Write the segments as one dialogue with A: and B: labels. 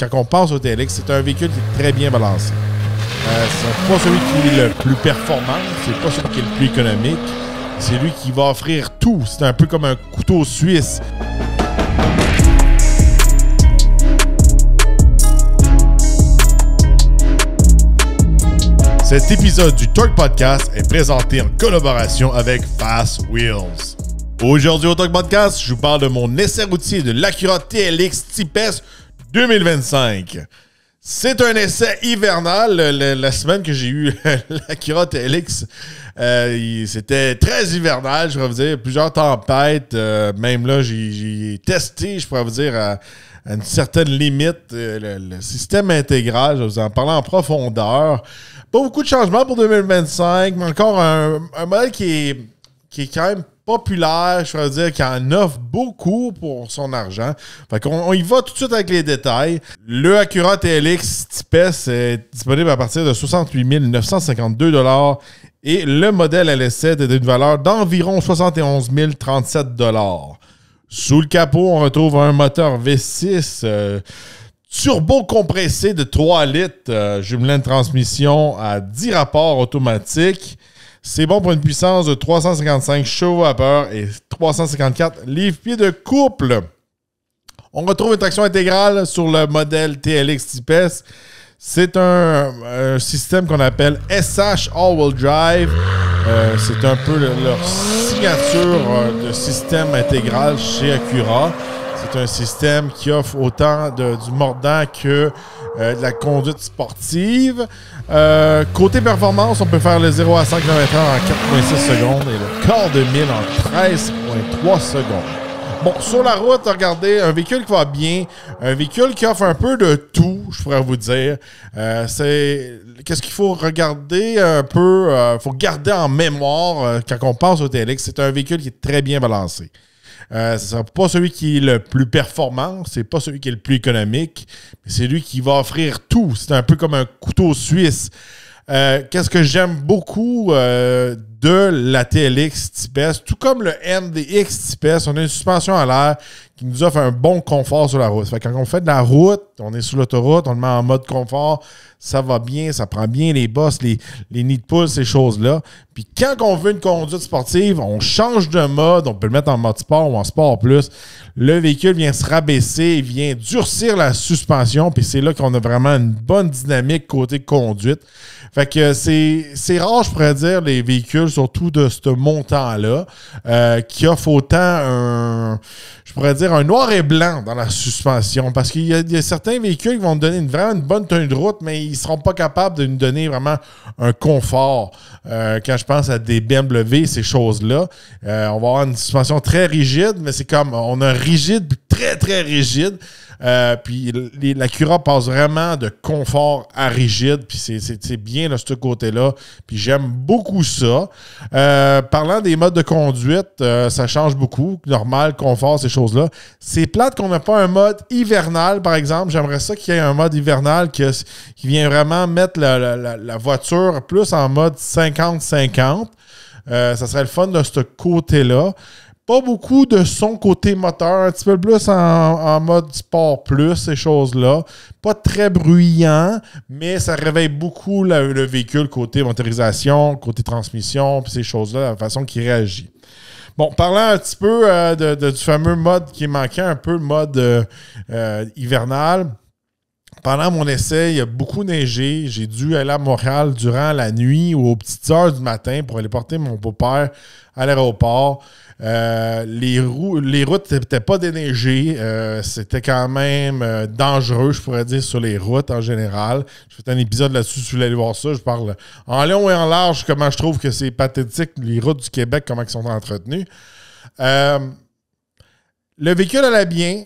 A: quand on pense au TLX, c'est un véhicule qui est très bien balancé. C'est pas celui qui est le plus performant, c'est pas celui qui est le plus économique, c'est lui qui va offrir tout. C'est un peu comme un couteau suisse. Cet épisode du Torque Podcast est présenté en collaboration avec Fast Wheels. Aujourd'hui au Torque Podcast, je vous parle de mon essai routier de l'Acura TLX Type-S 2025. C'est un essai hivernal. La semaine que j'ai eu l'Acura TLX, c'était très hivernal, je pourrais vous dire. Plusieurs tempêtes. Même là, j'ai testé, je pourrais vous dire, à une certaine limite, le système intégral. Je vais vous en parler en profondeur. Pas beaucoup de changements pour 2025, mais encore un modèle qui est quand même populaire, je pourrais dire, qui en offre beaucoup pour son argent. Fait qu'on y va tout de suite avec les détails. Le Acura TLX Type-S est disponible à partir de 68 952 $ et le modèle à l'essai est d'une valeur d'environ 71 037 $. Sous le capot, on retrouve un moteur V6 turbo compressé de 3 litres, jumelé de transmission à 10 rapports automatiques. C'est bon pour une puissance de 355 chevaux vapeur et 354 livres-pieds de couple. On retrouve une traction intégrale sur le modèle TLX Type-S. C'est un système qu'on appelle SH All-Wheel Drive. C'est un peu leur signature de système intégral chez Acura. C'est un système qui offre autant du mordant que de la conduite sportive. Côté performance, on peut faire le 0 à 100 km/h en 4,6 secondes et le quart de mille en 13,3 secondes. Bon, sur la route, regardez, un véhicule qui va bien, un véhicule qui offre un peu de tout, je pourrais vous dire. Qu'est-ce qu'il faut regarder un peu, faut garder en mémoire quand on pense au TLX, c'est un véhicule qui est très bien balancé. C'est pas celui qui est le plus performant, c'est pas celui qui est le plus économique, mais c'est lui qui va offrir tout. C'est un peu comme un couteau suisse. Qu'est-ce que j'aime beaucoup de la TLX Type-S, tout comme le MDX Type-S, on a une suspension à l'air qui nous offre un bon confort sur la route. Fait que quand on fait de la route, on est sur l'autoroute, on le met en mode confort, ça va bien, ça prend bien les bosses, les nids de poule, ces choses-là. Puis quand on veut une conduite sportive, on change de mode, on peut le mettre en mode sport ou en sport plus. Le véhicule vient se rabaisser, il vient durcir la suspension, puis c'est là qu'on a vraiment une bonne dynamique côté conduite. Fait que c'est rare, je pourrais dire, les véhicules, surtout de ce montant-là, qui offrent autant je pourrais dire, un noir et blanc dans la suspension. Parce qu'il y a certains véhicules qui vont nous donner vraiment une bonne tenue de route, mais ils ne seront pas capables de nous donner vraiment un confort. Quand je pense à des BMW, ces choses-là, on va avoir une suspension très rigide, mais c'est comme, on a un rigide, très, très rigide. Puis l'Acura passe vraiment de confort à rigide, puis c'est bien de ce côté-là, puis j'aime beaucoup ça. Parlant des modes de conduite, ça change beaucoup, normal, confort, ces choses-là. C'est plate qu'on n'a pas un mode hivernal, par exemple. J'aimerais ça qu'il y ait un mode hivernal qui vient vraiment mettre la voiture plus en mode 50-50. Ça serait le fun de ce côté-là. Pas beaucoup de son côté moteur, un petit peu plus en mode sport plus, ces choses-là. Pas très bruyant, mais ça réveille beaucoup le véhicule côté motorisation, côté transmission, puis ces choses-là, la façon qu'il réagit. Bon, parlant un petit peu du fameux mode qui est manquant, un peu le mode hivernal. Pendant mon essai, il y a beaucoup neigé. J'ai dû aller à Montréal durant la nuit ou aux petites heures du matin pour aller porter mon beau-père à l'aéroport. Les routes n'étaient pas déneigées. C'était quand même dangereux, je pourrais dire, sur les routes en général. Je fais un épisode là-dessus, si vous voulez aller voir ça. Je parle en long et en large comment je trouve que c'est pathétique, les routes du Québec, comment elles sont entretenues. Le véhicule allait bien.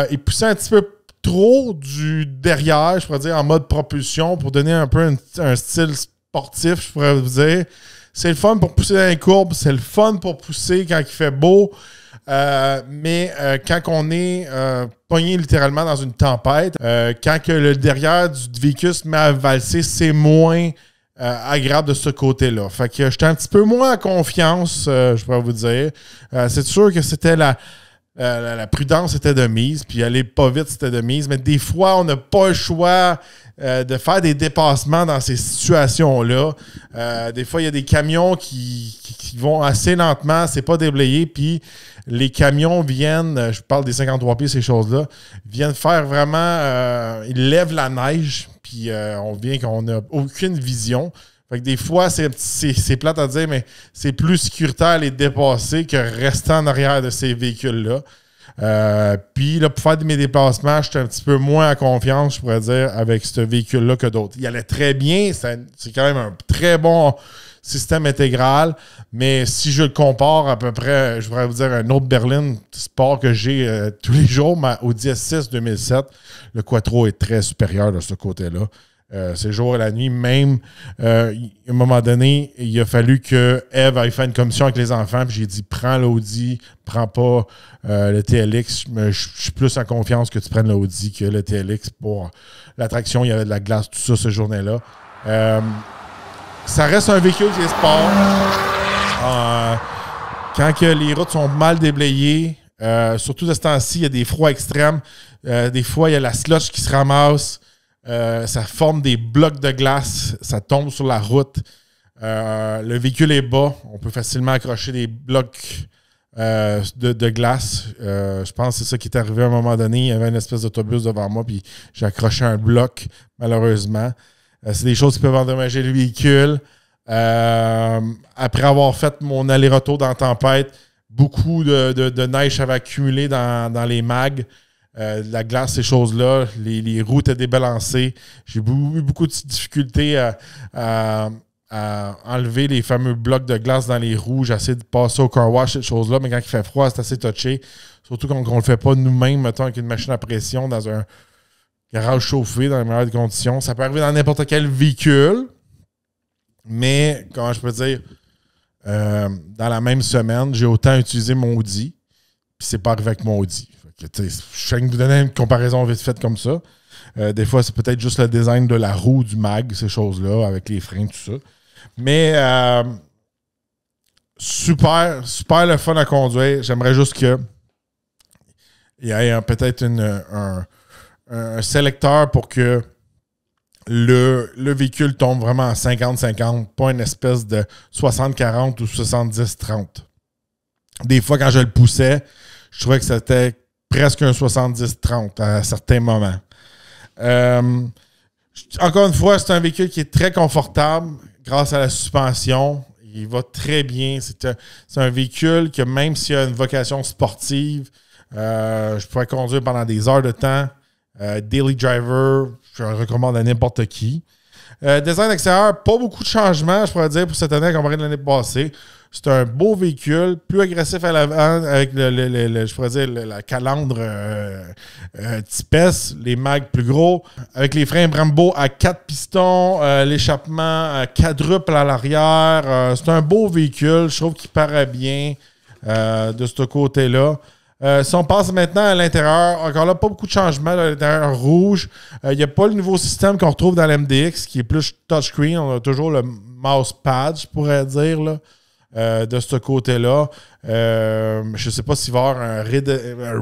A: Il poussait un petit peu trop du derrière, je pourrais dire, en mode propulsion pour donner un peu un style sportif, je pourrais vous dire. C'est le fun pour pousser dans les courbes, c'est le fun pour pousser quand il fait beau, mais quand on est pogné littéralement dans une tempête, quand que le derrière du véhicule se met à valser, c'est moins agréable de ce côté-là. Fait que j'étais un petit peu moins en confiance, je pourrais vous dire. C'est sûr que c'était la prudence était de mise, puis aller pas vite, c'était de mise. Mais des fois, on n'a pas le choix de faire des dépassements dans ces situations-là. Des fois, il y a des camions qui vont assez lentement, c'est pas déblayé, puis les camions viennent, je parle des 53 pieds, ces choses-là, viennent faire vraiment, ils lèvent la neige, puis on vient qu'on n'a aucune vision. Fait que des fois, c'est plate à dire, mais c'est plus sécuritaire les dépasser que rester en arrière de ces véhicules-là. Puis là, pour faire mes déplacements, j'étais un petit peu moins en confiance, je pourrais dire, avec ce véhicule-là que d'autres. Il allait très bien, c'est quand même un très bon système intégral, mais si je le compare à peu près, je pourrais vous dire un autre berline sport que j'ai tous les jours, ma Audi S6 2007, le Quattro est très supérieur de ce côté-là. C'est le jour et la nuit. Même, à un moment donné, il a fallu que Eve aille faire une commission avec les enfants. Puis j'ai dit, prends l'Audi, prends pas le TLX. Je suis plus en confiance que tu prennes l'Audi que le TLX pour l'attraction. Il y avait de la glace, tout ça, ce journée-là. Ça reste un véhicule qui est sport. Quand que les routes sont mal déblayées, surtout de ce temps-ci, il y a des froids extrêmes. Des fois, il y a la slush qui se ramasse. Ça forme des blocs de glace, ça tombe sur la route. Le véhicule est bas, on peut facilement accrocher des blocs de glace. Je pense que c'est ça qui est arrivé à un moment donné. Il y avait une espèce d'autobus devant moi, puis j'ai accroché un bloc, malheureusement. C'est des choses qui peuvent endommager le véhicule. Après avoir fait mon aller-retour dans la tempête, beaucoup de neige avait accumulé dans les mags. La glace, ces choses-là, les roues étaient débalancées. J'ai eu beaucoup de difficultés à enlever les fameux blocs de glace dans les roues. J'ai essayé de passer au car wash, ces choses-là, mais quand il fait froid, c'est assez touché. Surtout quand on ne le fait pas nous-mêmes, mettons, avec une machine à pression dans un garage chauffé, dans les meilleures conditions. Ça peut arriver dans n'importe quel véhicule, mais, comment je peux dire, dans la même semaine, j'ai autant utilisé mon Audi, puis c'est pas arrivé avec mon Audi. Je viens de vous donner une comparaison vite faite comme ça. Des fois, c'est peut-être juste le design de la roue, du mag, ces choses-là, avec les freins, tout ça. Mais super, super le fun à conduire. J'aimerais juste qu'il y ait peut-être un sélecteur pour que le véhicule tombe vraiment à 50-50, pas une espèce de 60-40 ou 70-30. Des fois, quand je le poussais, je trouvais que c'était presque un 70-30 à certains moments. Encore une fois, c'est un véhicule qui est très confortable grâce à la suspension. Il va très bien. C'est un véhicule que même s'il a une vocation sportive, je pourrais conduire pendant des heures de temps. Daily driver, je le recommande à n'importe qui. Design extérieur, pas beaucoup de changements, je pourrais dire, pour cette année comparé à l'année passée. C'est un beau véhicule, plus agressif à l'avant, avec je pourrais dire la calandre type S, les mags plus gros, avec les freins Brembo à 4 pistons, l'échappement quadruple à l'arrière. C'est un beau véhicule, je trouve qu'il paraît bien de ce côté-là. Si on passe maintenant à l'intérieur, encore là, pas beaucoup de changements à l'intérieur rouge. Il n'y a pas le nouveau système qu'on retrouve dans l'MDX qui est plus touchscreen. On a toujours le mouse pad, je pourrais dire, là, de ce côté-là. Je ne sais pas s'il va y avoir un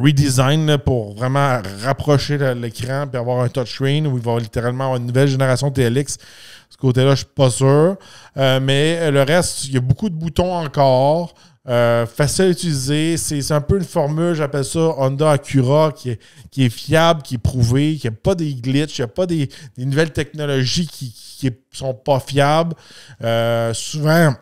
A: redesign là, pour vraiment rapprocher l'écran et avoir un touchscreen ou il va littéralement avoir une nouvelle génération TLX. De ce côté-là, je ne suis pas sûr. Mais le reste, il y a beaucoup de boutons encore. Facile à utiliser. C'est un peu une formule, j'appelle ça Honda Acura, qui est fiable, qui est prouvé, qui n'a pas des glitches, il n'y a pas des nouvelles technologies qui ne sont pas fiables. Souvent,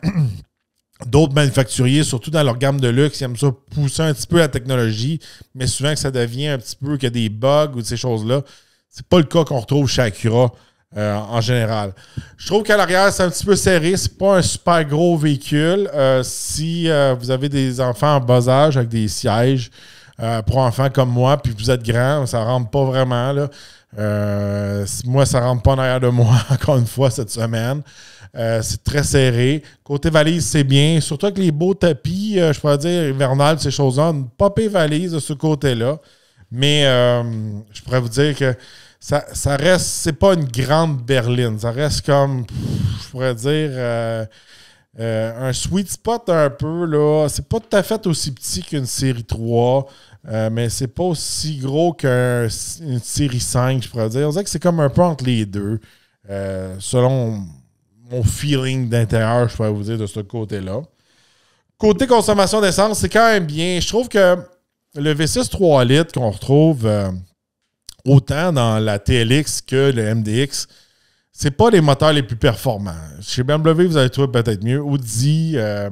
A: d'autres manufacturiers, surtout dans leur gamme de luxe, ils aiment ça pousser un petit peu la technologie, mais souvent que ça devient un petit peu qu'il y a des bugs ou de ces choses-là. C'est pas le cas qu'on retrouve chez Acura. En général. Je trouve qu'à l'arrière, c'est un petit peu serré. C'est pas un super gros véhicule. Si vous avez des enfants en bas âge avec des sièges pour enfants comme moi, puis vous êtes grand, ça rentre pas vraiment. Là. Moi, ça rentre pas en arrière de moi, encore une fois, cette semaine. C'est très serré. Côté valise, c'est bien. Surtout avec les beaux tapis, je pourrais dire, hivernales, ces choses-là. Une pas pire valise de ce côté-là. Mais je pourrais vous dire que ça reste, c'est pas une grande berline. Ça reste comme, je pourrais dire, Un sweet spot un peu, là. C'est pas tout à fait aussi petit qu'une série 3, mais c'est pas aussi gros qu'une série 5, je pourrais dire. On dirait que c'est comme un peu entre les deux, selon mon feeling d'intérieur, je pourrais vous dire de ce côté-là. Côté consommation d'essence, c'est quand même bien. Je trouve que le V6 3 litres qu'on retrouve autant dans la TLX que le MDX, c'est pas les moteurs les plus performants. Chez BMW, vous allez trouver peut-être mieux. Audi, je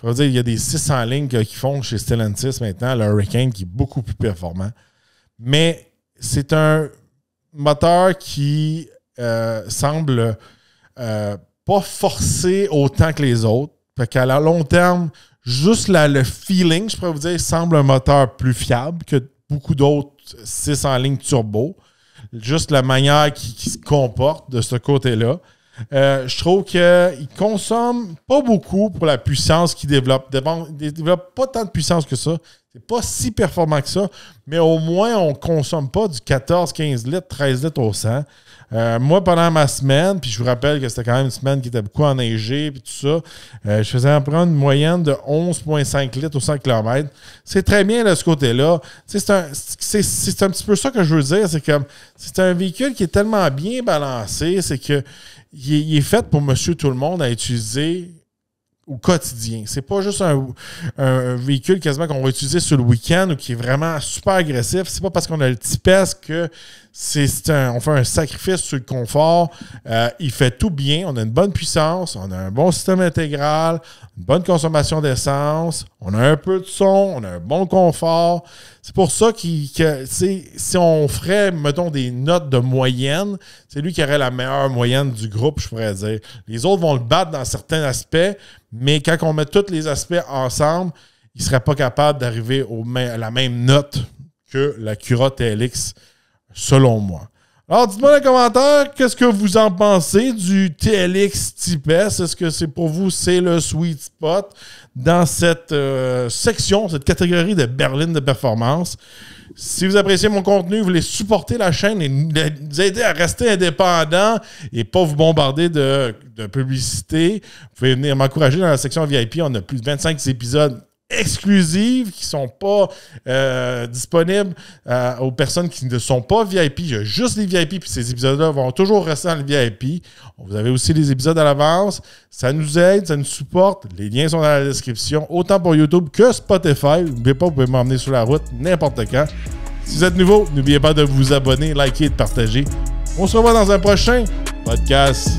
A: veux dire, il y a des 600 lignes qui font chez Stellantis maintenant, le Hurricane qui est beaucoup plus performant. Mais c'est un moteur qui semble pas forcer autant que les autres. Fait qu'à la long terme, juste le feeling, je pourrais vous dire, semble un moteur plus fiable que beaucoup d'autres 600 lignes turbo. Juste la manière qu'il se comporte de ce côté-là. Je trouve qu'il consomme pas beaucoup pour la puissance qu'il développe. Il développe pas tant de puissance que ça. C'est pas si performant que ça, mais au moins, on consomme pas du 14, 15 litres, 13 litres au 100. Moi, pendant ma semaine, puis je vous rappelle que c'était quand même une semaine qui était beaucoup enneigée, puis tout ça, je faisais en prendre une moyenne de 11,5 litres au 100 km. C'est très bien de ce côté-là. C'est un petit peu ça que je veux dire. C'est un véhicule qui est tellement bien balancé, c'est que il est fait pour monsieur tout le monde à utiliser au quotidien. C'est pas juste un véhicule quasiment qu'on va utiliser sur le week-end ou qui est vraiment super agressif. C'est pas parce qu'on a le Type-S que on fait un sacrifice sur le confort. Il fait tout bien. On a une bonne puissance, on a un bon système intégral, une bonne consommation d'essence, on a un peu de son, on a un bon confort. C'est pour ça que si on ferait, mettons, des notes de moyenne, c'est lui qui aurait la meilleure moyenne du groupe, je pourrais dire. Les autres vont le battre dans certains aspects, mais quand on met tous les aspects ensemble, il ne serait pas capable d'arriver à la même note que l'Acura TLX, selon moi. Alors, dites-moi dans les commentaires, qu'est-ce que vous en pensez du TLX Type-S? Est-ce que c'est pour vous, c'est le sweet spot dans cette section, cette catégorie de berline de performance? Si vous appréciez mon contenu, vous voulez supporter la chaîne et nous aider à rester indépendant et pas vous bombarder de publicité, vous pouvez venir m'encourager dans la section VIP. On a plus de 25 épisodes exclusives qui ne sont pas disponibles aux personnes qui ne sont pas VIP. Il y a juste les VIP, puis ces épisodes-là vont toujours rester dans le VIP. Vous avez aussi les épisodes à l'avance. Ça nous aide, ça nous supporte. Les liens sont dans la description, autant pour YouTube que Spotify. N'oubliez pas, vous pouvez m'emmener sur la route n'importe quand. Si vous êtes nouveau, n'oubliez pas de vous abonner, liker et de partager. On se revoit dans un prochain podcast.